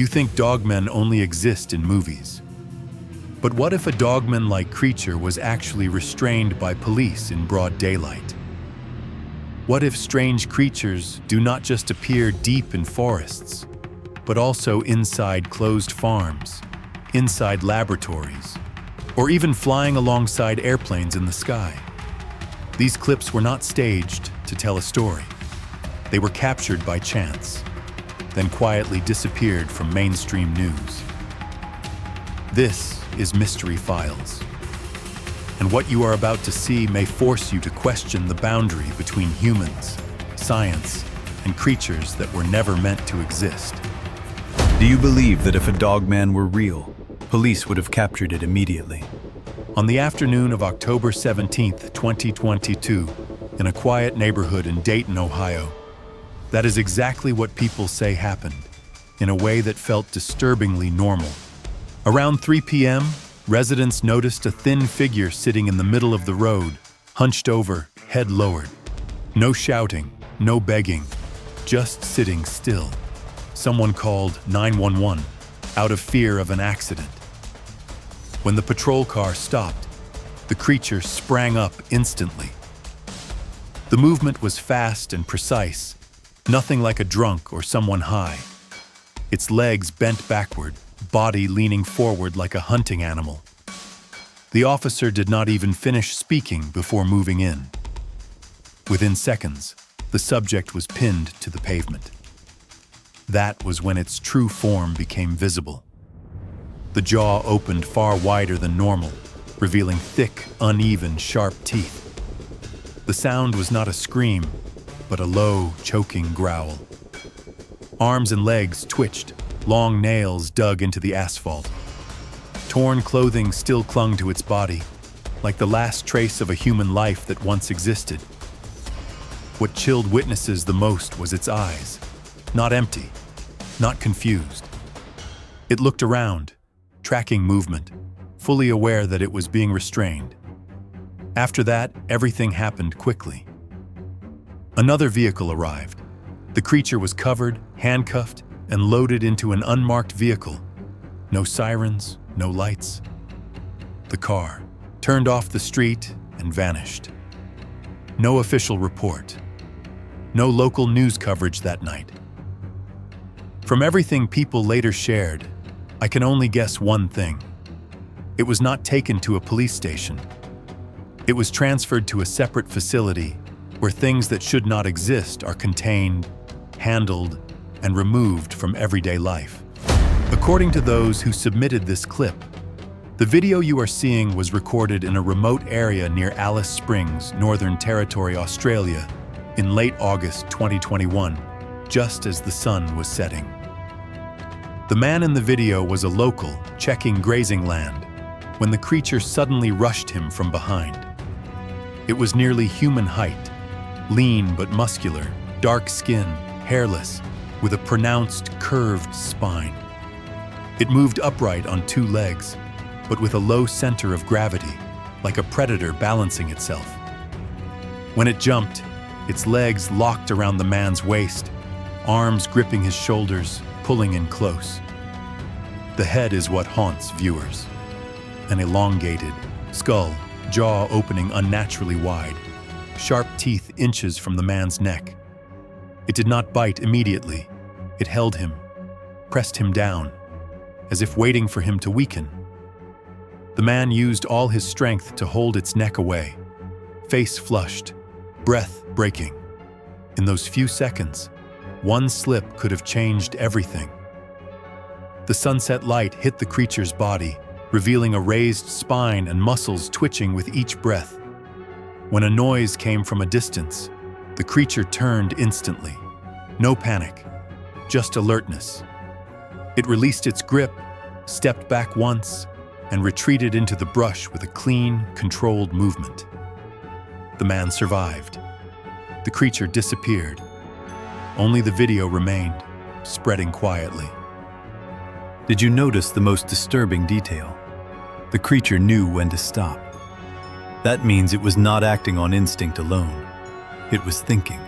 You think dogmen only exist in movies. But what if a dogman-like creature was actually restrained by police in broad daylight? What if strange creatures do not just appear deep in forests, but also inside closed farms, inside laboratories, or even flying alongside airplanes in the sky? These clips were not staged to tell a story. They were captured by chance, then quietly disappeared from mainstream news. This is Mystery Files. And what you are about to see may force you to question the boundary between humans, science, and creatures that were never meant to exist. Do you believe that if a dogman were real, police would have captured it immediately? On the afternoon of October 17th, 2022, in a quiet neighborhood in Dayton, Ohio, that is exactly what people say happened, in a way that felt disturbingly normal. Around 3 p.m., residents noticed a thin figure sitting in the middle of the road, hunched over, head lowered. No shouting, no begging, just sitting still. Someone called 911 out of fear of an accident. When the patrol car stopped, the creature sprang up instantly. The movement was fast and precise, nothing like a drunk or someone high. Its legs bent backward, body leaning forward like a hunting animal. The officer did not even finish speaking before moving in. Within seconds, the subject was pinned to the pavement. That was when its true form became visible. The jaw opened far wider than normal, revealing thick, uneven, sharp teeth. The sound was not a scream, but a low, choking growl. Arms and legs twitched, long nails dug into the asphalt. Torn clothing still clung to its body, like the last trace of a human life that once existed. What chilled witnesses the most was its eyes, not empty, not confused. It looked around, tracking movement, fully aware that it was being restrained. After that, everything happened quickly. Another vehicle arrived. The creature was covered, handcuffed, and loaded into an unmarked vehicle. No sirens, no lights. The car turned off the street and vanished. No official report. No local news coverage that night. From everything people later shared, I can only guess one thing. It was not taken to a police station. It was transferred to a separate facility where things that should not exist are contained, handled, and removed from everyday life. According to those who submitted this clip, the video you are seeing was recorded in a remote area near Alice Springs, Northern Territory, Australia, in late August 2021, just as the sun was setting. The man in the video was a local checking grazing land when the creature suddenly rushed him from behind. It was nearly human height, lean but muscular, dark skin, hairless, with a pronounced curved spine. It moved upright on two legs, but with a low center of gravity, like a predator balancing itself. When it jumped, its legs locked around the man's waist, arms gripping his shoulders, pulling in close. The head is what haunts viewers. An elongated skull, jaw opening unnaturally wide, sharp teeth inches from the man's neck. It did not bite immediately. It held him, pressed him down, as if waiting for him to weaken. The man used all his strength to hold its neck away, face flushed, breath breaking. In those few seconds, one slip could have changed everything. The sunset light hit the creature's body, revealing a raised spine and muscles twitching with each breath. When a noise came from a distance, the creature turned instantly. No panic, just alertness. It released its grip, stepped back once, and retreated into the brush with a clean, controlled movement. The man survived. The creature disappeared. Only the video remained, spreading quietly. Did you notice the most disturbing detail? The creature knew when to stop. That means it was not acting on instinct alone. It was thinking.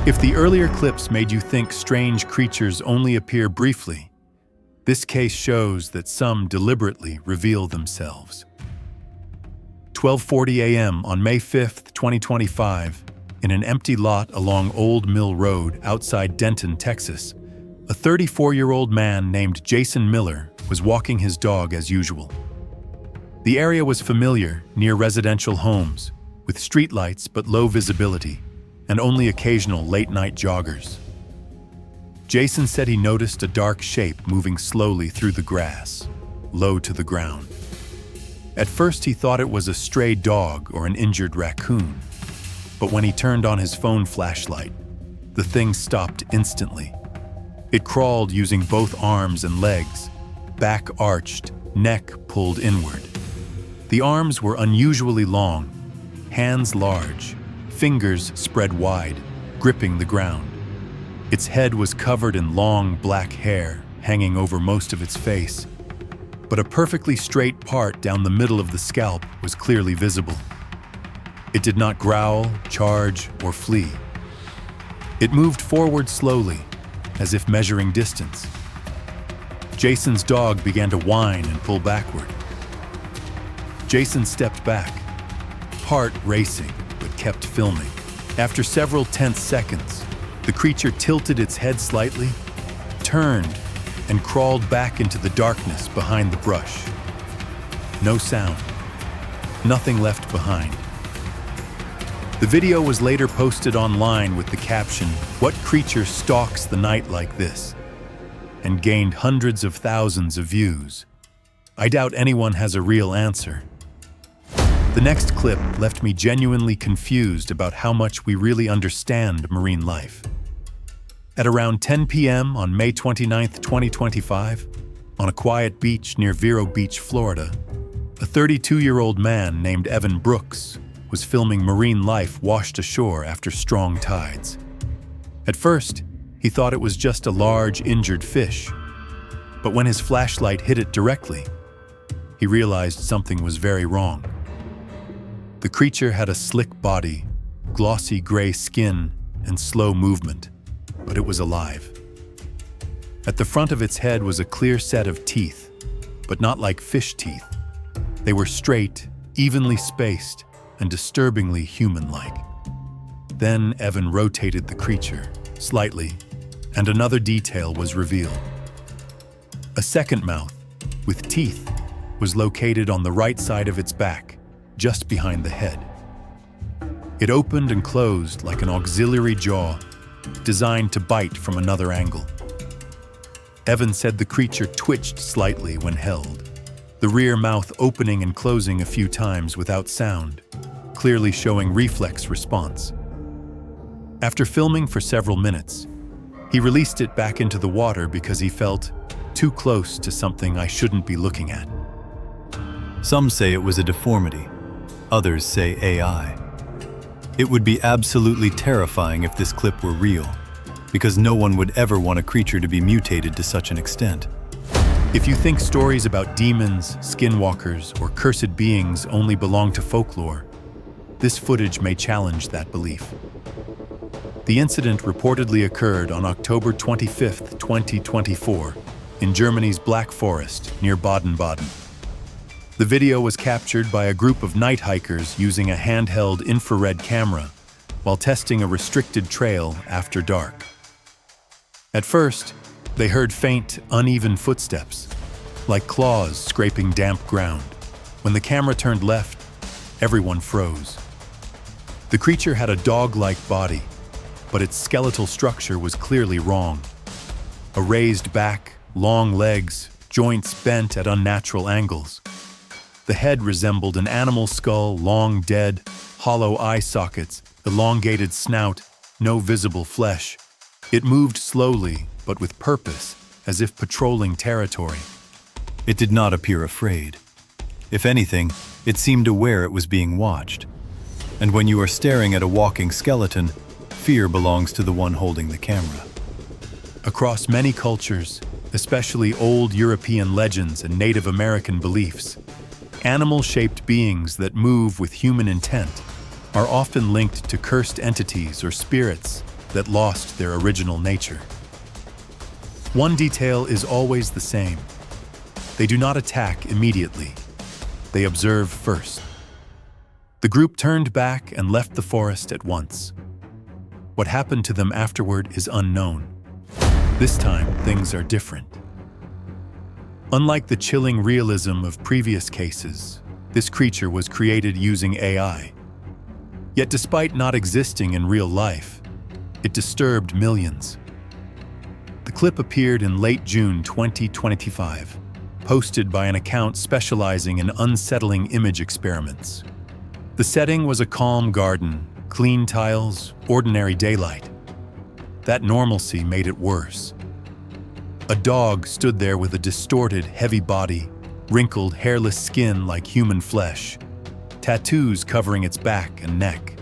If the earlier clips made you think strange creatures only appear briefly, This case shows that some deliberately reveal themselves. 12:40 a.m. on May 5, 2025, in an empty lot along Old Mill Road outside Denton, Texas, a 34-year-old man named Jason Miller was walking his dog as usual. The area was familiar, near residential homes, with streetlights but low visibility, and only occasional late-night joggers. Jason said he noticed a dark shape moving slowly through the grass, low to the ground. At first he thought it was a stray dog or an injured raccoon, but when he turned on his phone flashlight, the thing stopped instantly. It crawled using both arms and legs, back arched, neck pulled inward. The arms were unusually long, hands large, fingers spread wide, gripping the ground. Its head was covered in long black hair, hanging over most of its face, but a perfectly straight part down the middle of the scalp was clearly visible. It did not growl, charge, or flee. It moved forward slowly, as if measuring distance. Jason's dog began to whine and pull backward. Jason stepped back, heart racing, but kept filming. After several tense seconds, the creature tilted its head slightly, turned, and crawled back into the darkness behind the brush. No sound. Nothing left behind. The video was later posted online with the caption, "What creature stalks the night like this?" and gained hundreds of thousands of views. I doubt anyone has a real answer. The next clip left me genuinely confused about how much we really understand marine life. At around 10 p.m. on May 29, 2025, on a quiet beach near Vero Beach, Florida, a 32-year-old man named Evan Brooks was filming marine life washed ashore after strong tides. At first, he thought it was just a large, injured fish, but when his flashlight hit it directly, he realized something was very wrong. The creature had a slick body, glossy gray skin, and slow movement, but it was alive. At the front of its head was a clear set of teeth, but not like fish teeth. They were straight, evenly spaced, and disturbingly human-like. Then Evan rotated the creature, slightly, and another detail was revealed. A second mouth, with teeth, was located on the right side of its back, just behind the head. It opened and closed like an auxiliary jaw, designed to bite from another angle. Evan said the creature twitched slightly when held, the rear mouth opening and closing a few times without sound, clearly showing reflex response. After filming for several minutes, he released it back into the water because he felt too close to something I shouldn't be looking at. Some say it was a deformity. Others say AI. It would be absolutely terrifying if this clip were real, because no one would ever want a creature to be mutated to such an extent. If you think stories about demons, skinwalkers, or cursed beings only belong to folklore, this footage may challenge that belief. The incident reportedly occurred on October 25, 2024, in Germany's Black Forest near Baden-Baden. The video was captured by a group of night hikers using a handheld infrared camera while testing a restricted trail after dark. At first, they heard faint, uneven footsteps, like claws scraping damp ground. When the camera turned left, everyone froze. The creature had a dog-like body, but its skeletal structure was clearly wrong. A raised back, long legs, joints bent at unnatural angles. The head resembled an animal skull, long dead, hollow eye sockets, elongated snout, no visible flesh. It moved slowly, but with purpose, as if patrolling territory. It did not appear afraid. If anything, it seemed aware it was being watched. And when you are staring at a walking skeleton, fear belongs to the one holding the camera. Across many cultures, especially old European legends and Native American beliefs, animal-shaped beings that move with human intent are often linked to cursed entities or spirits that lost their original nature. One detail is always the same. They do not attack immediately. They observe first. The group turned back and left the forest at once. What happened to them afterward is unknown. This time, things are different. Unlike the chilling realism of previous cases, this creature was created using AI. Yet despite not existing in real life, it disturbed millions. The clip appeared in late June 2025, posted by an account specializing in unsettling image experiments. The setting was a calm garden, clean tiles, ordinary daylight. That normalcy made it worse. A dog stood there with a distorted, heavy body, wrinkled, hairless skin like human flesh, tattoos covering its back and neck.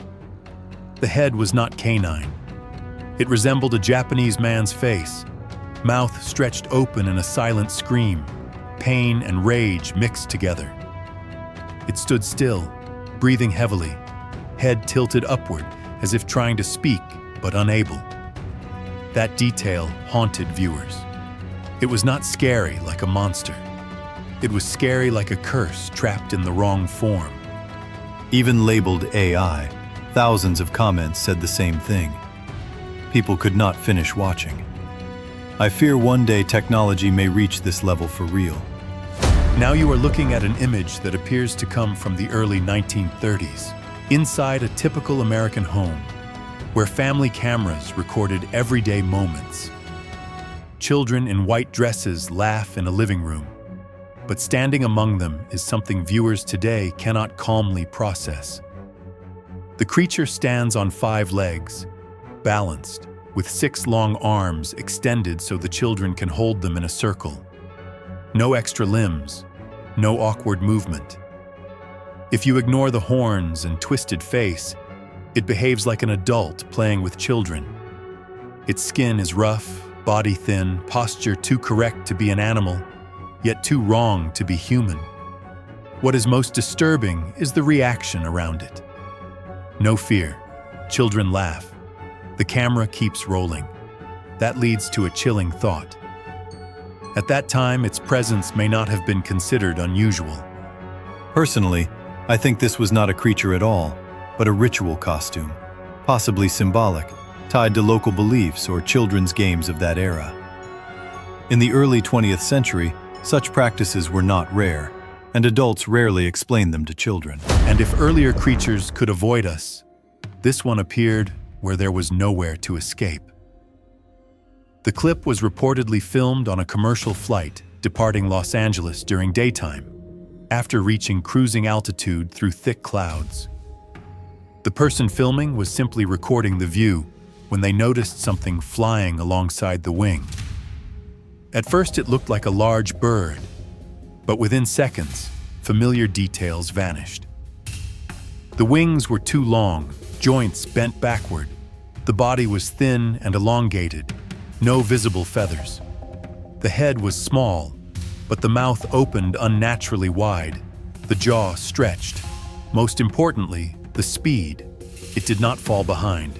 The head was not canine. It resembled a Japanese man's face, mouth stretched open in a silent scream, pain and rage mixed together. It stood still, breathing heavily, head tilted upward as if trying to speak but unable. That detail haunted viewers. It was not scary like a monster. It was scary like a curse trapped in the wrong form. Even labeled AI, thousands of comments said the same thing. People could not finish watching. I fear one day technology may reach this level for real. Now you are looking at an image that appears to come from the early 1930s, inside a typical American home, where family cameras recorded everyday moments. Children in white dresses laugh in a living room, but standing among them is something viewers today cannot calmly process. The creature stands on 5 legs, balanced, with 6 long arms extended so the children can hold them in a circle. No extra limbs, no awkward movement. If you ignore the horns and twisted face, it behaves like an adult playing with children. Its skin is rough, body thin, posture too correct to be an animal, yet too wrong to be human. What is most disturbing is the reaction around it. No fear. Children laugh. The camera keeps rolling. That leads to a chilling thought. At that time, its presence may not have been considered unusual. Personally, I think this was not a creature at all, but a ritual costume, possibly symbolic, tied to local beliefs or children's games of that era. In the early 20th century, such practices were not rare, and adults rarely explained them to children. And if earlier creatures could avoid us, this one appeared where there was nowhere to escape. The clip was reportedly filmed on a commercial flight departing Los Angeles during daytime, after reaching cruising altitude through thick clouds. The person filming was simply recording the view when they noticed something flying alongside the wing. At first it looked like a large bird, but within seconds, familiar details vanished. The wings were too long, joints bent backward. The body was thin and elongated, no visible feathers. The head was small, but the mouth opened unnaturally wide, the jaw stretched. Most importantly, the speed. It did not fall behind.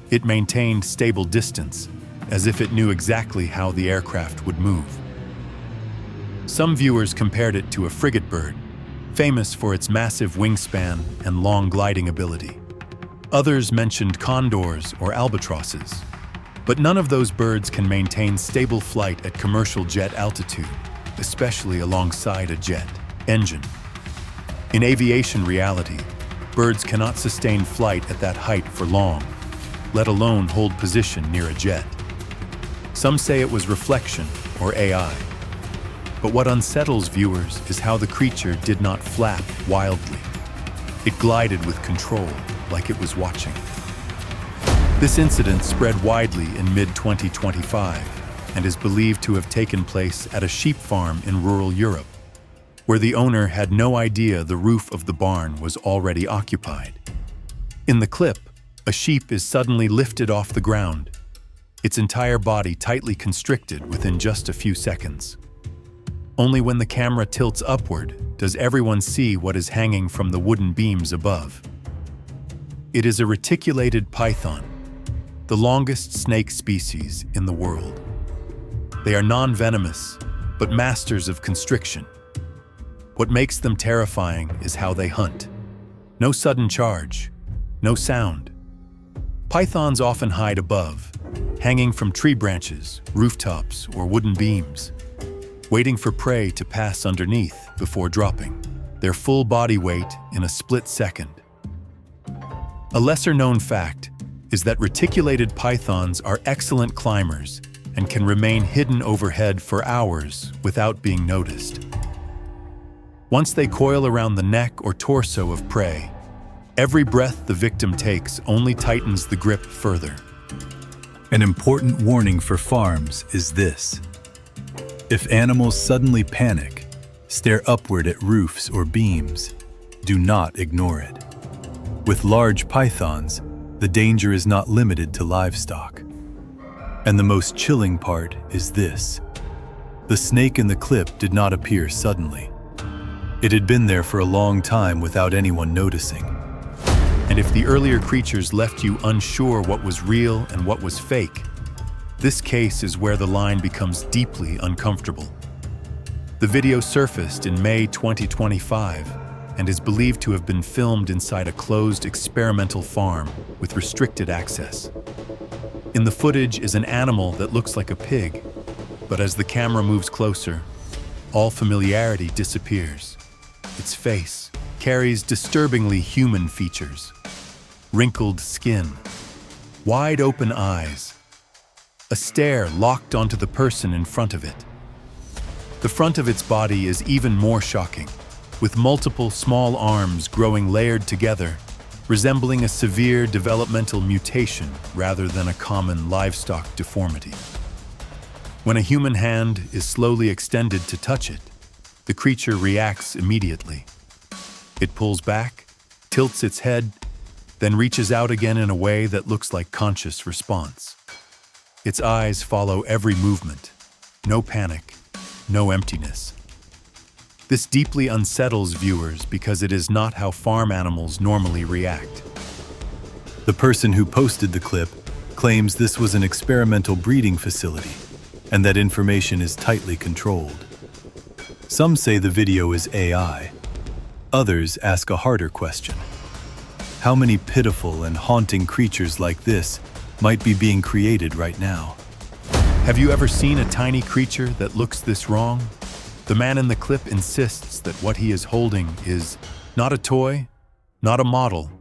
It maintained stable distance, as if it knew exactly how the aircraft would move. Some viewers compared it to a frigate bird, famous for its massive wingspan and long gliding ability. Others mentioned condors or albatrosses, but none of those birds can maintain stable flight at commercial jet altitude, especially alongside a jet engine. In aviation reality, birds cannot sustain flight at that height for long, let alone hold position near a jet. Some say it was reflection or AI. But what unsettles viewers is how the creature did not flap wildly. It glided with control, like it was watching. This incident spread widely in mid-2025 and is believed to have taken place at a sheep farm in rural Europe, where the owner had no idea the roof of the barn was already occupied. In the clip, a sheep is suddenly lifted off the ground, its entire body tightly constricted within just a few seconds. Only when the camera tilts upward does everyone see what is hanging from the wooden beams above. It is a reticulated python, the longest snake species in the world. They are non-venomous, but masters of constriction. What makes them terrifying is how they hunt. No sudden charge, no sound. Pythons often hide above, hanging from tree branches, rooftops, or wooden beams, waiting for prey to pass underneath before dropping their full body weight in a split second. A lesser-known fact is that reticulated pythons are excellent climbers and can remain hidden overhead for hours without being noticed. Once they coil around the neck or torso of prey, every breath the victim takes only tightens the grip further. An important warning for farms is this. If animals suddenly panic, stare upward at roofs or beams, do not ignore it. With large pythons, the danger is not limited to livestock. And the most chilling part is this. The snake in the clip did not appear suddenly. It had been there for a long time without anyone noticing. And if the earlier creatures left you unsure what was real and what was fake, this case is where the line becomes deeply uncomfortable. The video surfaced in May 2025 and is believed to have been filmed inside a closed experimental farm with restricted access. In the footage is an animal that looks like a pig, but as the camera moves closer, all familiarity disappears. Its face carries disturbingly human features. Wrinkled skin, wide open eyes, a stare locked onto the person in front of it. The front of its body is even more shocking, with multiple small arms growing layered together, resembling a severe developmental mutation rather than a common livestock deformity. When a human hand is slowly extended to touch it, the creature reacts immediately. It pulls back, tilts its head, then reaches out again in a way that looks like conscious response. Its eyes follow every movement. No panic, no emptiness. This deeply unsettles viewers because it is not how farm animals normally react. The person who posted the clip claims this was an experimental breeding facility and that information is tightly controlled. Some say the video is AI. Others ask a harder question. How many pitiful and haunting creatures like this might be being created right now? Have you ever seen a tiny creature that looks this wrong? The man in the clip insists that what he is holding is not a toy, not a model,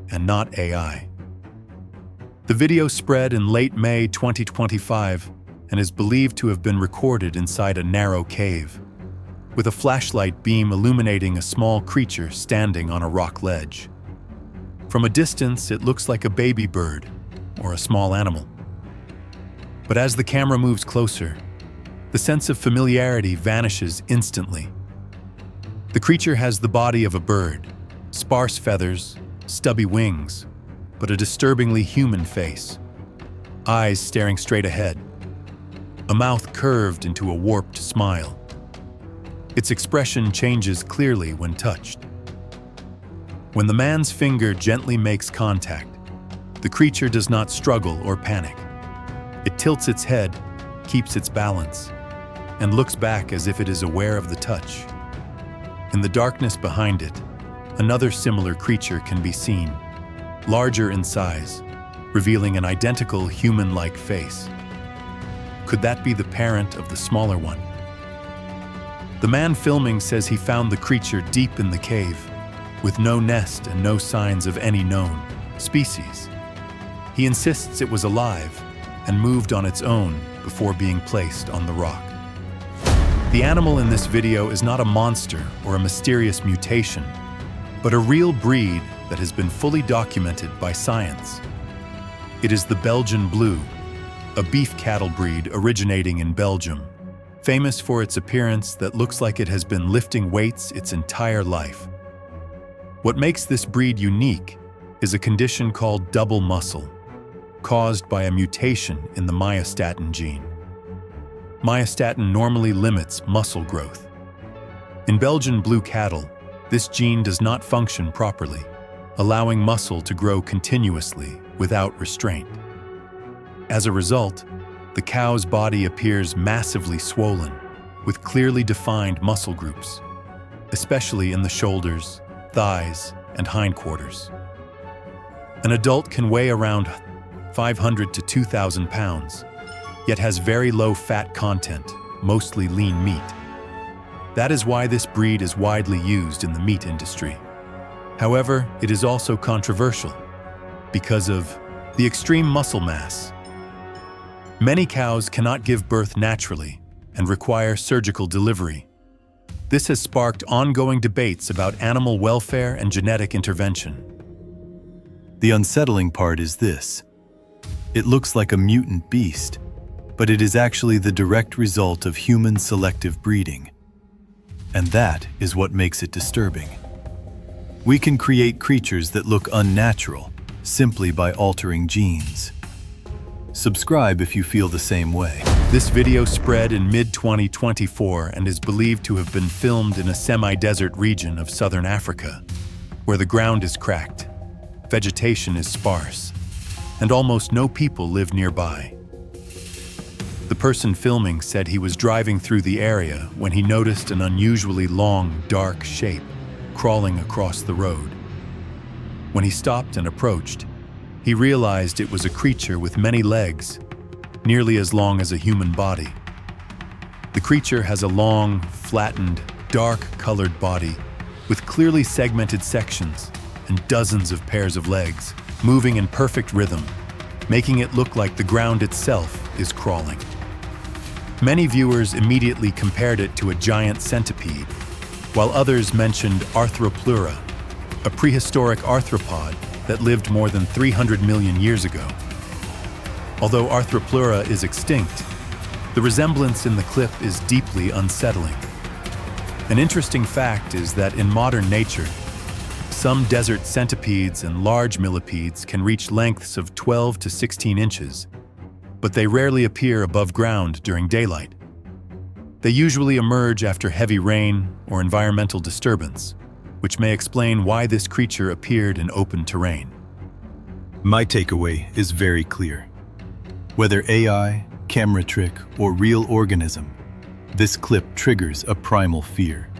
and not AI. The video spread in late May 2025 and is believed to have been recorded inside a narrow cave, with a flashlight beam illuminating a small creature standing on a rock ledge. From a distance, it looks like a baby bird or a small animal. But as the camera moves closer, the sense of familiarity vanishes instantly. The creature has the body of a bird, sparse feathers, stubby wings, but a disturbingly human face. Eyes staring straight ahead, a mouth curved into a warped smile. Its expression changes clearly when touched. When the man's finger gently makes contact, the creature does not struggle or panic. It tilts its head, keeps its balance, and looks back as if it is aware of the touch. In the darkness behind it, another similar creature can be seen, larger in size, revealing an identical human-like face. Could that be the parent of the smaller one? The man filming says he found the creature deep in the cave, with no nest and no signs of any known species. He insists it was alive and moved on its own before being placed on the rock. The animal in this video is not a monster or a mysterious mutation, but a real breed that has been fully documented by science. It is the Belgian Blue, a beef cattle breed originating in Belgium, famous for its appearance that looks like it has been lifting weights its entire life. What makes this breed unique is a condition called double muscle, caused by a mutation in the myostatin gene. Myostatin normally limits muscle growth. In Belgian Blue cattle, this gene does not function properly, allowing muscle to grow continuously without restraint. As a result, The cow's body appears massively swollen, with clearly defined muscle groups, especially in the shoulders, thighs, and hindquarters. An adult can weigh around 500 to 2,000 pounds, yet has very low fat content, mostly lean meat. That is why this breed is widely used in the meat industry. However, it is also controversial because of the extreme muscle mass. Many cows cannot give birth naturally and require surgical delivery. This has sparked ongoing debates about animal welfare and genetic intervention. The unsettling part is this. It looks like a mutant beast, but it is actually the direct result of human selective breeding. And that is what makes it disturbing. We can create creatures that look unnatural simply by altering genes. Subscribe if you feel the same way. This video spread in mid-2024 and is believed to have been filmed in a semi-desert region of southern Africa, where the ground is cracked, vegetation is sparse, and almost no people live nearby. The person filming said he was driving through the area when he noticed an unusually long, dark shape crawling across the road. When he stopped and approached, he realized it was a creature with many legs, nearly as long as a human body. The creature has a long, flattened, dark-colored body with clearly segmented sections and dozens of pairs of legs, moving in perfect rhythm, making it look like the ground itself is crawling. Many viewers immediately compared it to a giant centipede, while others mentioned Arthropleura, a prehistoric arthropod that lived more than 300 million years ago. Although Arthropleura is extinct, the resemblance in the clip is deeply unsettling. An interesting fact is that in modern nature, some desert centipedes and large millipedes can reach lengths of 12 to 16 inches, but they rarely appear above ground during daylight. They usually emerge after heavy rain or environmental disturbance, which may explain why this creature appeared in open terrain. My takeaway is very clear. Whether AI, camera trick, or real organism, this clip triggers a primal fear.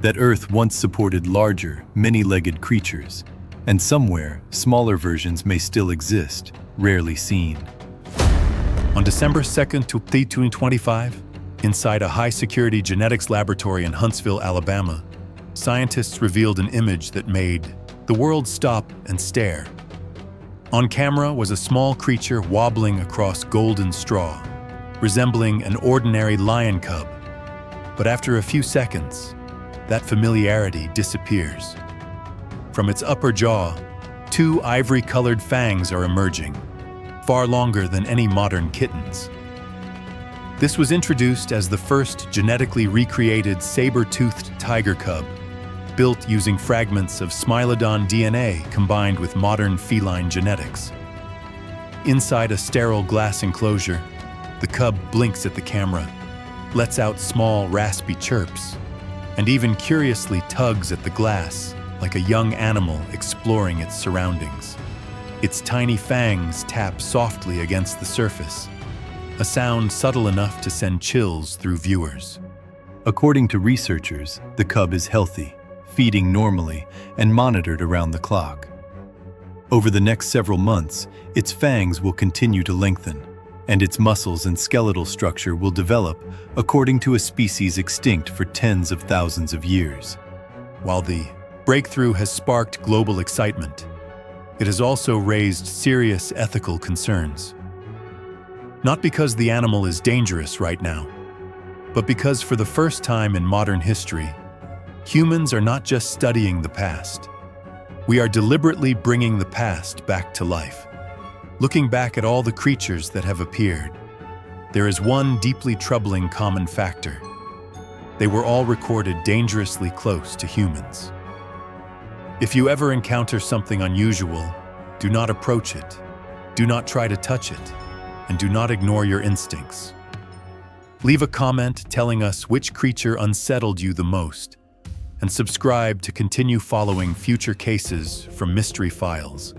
That Earth once supported larger, many-legged creatures, and somewhere, smaller versions may still exist, rarely seen. On December 2nd, 2025, inside a high-security genetics laboratory in Huntsville, Alabama, scientists revealed an image that made the world stop and stare. On camera was a small creature wobbling across golden straw, resembling an ordinary lion cub. But after a few seconds, that familiarity disappears. From its upper jaw, two ivory-colored fangs are emerging, far longer than any modern kittens. This was introduced as the first genetically recreated saber-toothed tiger cub, built using fragments of Smilodon DNA combined with modern feline genetics. Inside a sterile glass enclosure, the cub blinks at the camera, lets out small, raspy chirps, and even curiously tugs at the glass like a young animal exploring its surroundings. Its tiny fangs tap softly against the surface, a sound subtle enough to send chills through viewers. According to researchers, the cub is healthy, feeding normally, and monitored around the clock. Over the next several months, its fangs will continue to lengthen, and its muscles and skeletal structure will develop according to a species extinct for tens of thousands of years. While the breakthrough has sparked global excitement, it has also raised serious ethical concerns. Not because the animal is dangerous right now, but because for the first time in modern history, humans are not just studying the past. We are deliberately bringing the past back to life. Looking back at all the creatures that have appeared, there is one deeply troubling common factor. They were all recorded dangerously close to humans. If you ever encounter something unusual, do not approach it, do not try to touch it, and do not ignore your instincts. Leave a comment telling us which creature unsettled you the most, and subscribe to continue following future cases from Mystery Files.